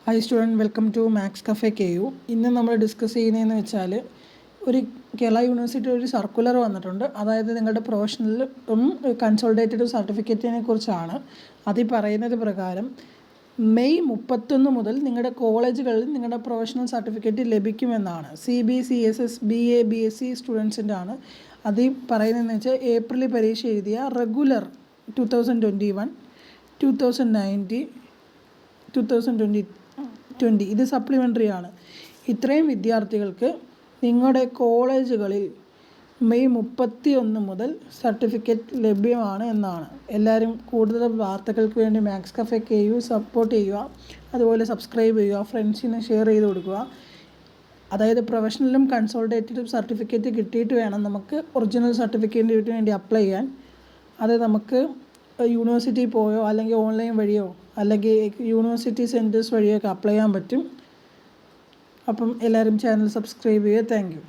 Hi student, welcome to maths cafe KU. ഇന്ന് നമ്മൾ discuss ചെയ്യുന്നതെന്ന് വെച്ചാൽ ഒരു കേരള യൂണിവേഴ്സിറ്റി ഒരു സർക്കുലർ വന്നിട്ടുണ്ട്. അതായത് നിങ്ങളുടെ പ്രൊഫഷണലും കൺസോൾട്ടേറ്റഡ് സർട്ടിഫിക്കറ്റിനെ കുറിച്ചാണ്. അതിൽ പറയുന്നത് പ്രകാരം മെയ് 31 മുതൽ നിങ്ങളുടെ കോളേജുകളിൽ നിങ്ങളുടെ പ്രൊഫഷണൽ സർട്ടിഫിക്കറ്റ് ലഭിക്കുമെന്നാണ്. CBCSS BA BSc സ്റ്റുഡൻസിൻ്റെ ആണ്. അതിൽ പറയുന്നതെന്ന് വെച്ചാൽ ഏപ്രിലിൽ പരീക്ഷ എഴുതിയ റെഗുലർ 2021, 2019, 2020 ഇത് സപ്ലിമെൻ്ററി ആണ്. ഇത്രയും വിദ്യാർത്ഥികൾക്ക് നിങ്ങളുടെ കോളേജുകളിൽ മെയ് 31 മുതൽ സർട്ടിഫിക്കറ്റ് ലഭ്യമാണ് എന്നാണ്. എല്ലാവരും കൂടുതൽ വാർത്തകൾക്ക് വേണ്ടി മാത്സ് കഫേ KU സപ്പോർട്ട് ചെയ്യുക. അതുപോലെ സബ്സ്ക്രൈബ് ചെയ്യുക, ഫ്രണ്ട്സിന് ഷെയർ ചെയ്ത് കൊടുക്കുക. അതായത് പ്രൊഫഷണലും കൺസോൾട്ടേറ്റീവ് സർട്ടിഫിക്കറ്റ് കിട്ടിയിട്ട് വേണം നമുക്ക് ഒറിജിനൽ സർട്ടിഫിക്കറ്റിന് വേണ്ടി അപ്ലൈ ചെയ്യാൻ. അത് നമുക്ക് യൂണിവേഴ്സിറ്റി പോയോ അല്ലെങ്കിൽ ഓൺലൈൻ വഴിയോ അല്ലെങ്കിൽ യൂണിവേഴ്സിറ്റി സെൻറ്റേഴ്സ് വഴിയൊക്കെ അപ്ലൈ ചെയ്യാൻ പറ്റും. അപ്പം എല്ലാവരും ചാനൽ സബ്സ്ക്രൈബ് ചെയ്യുക. Thank you.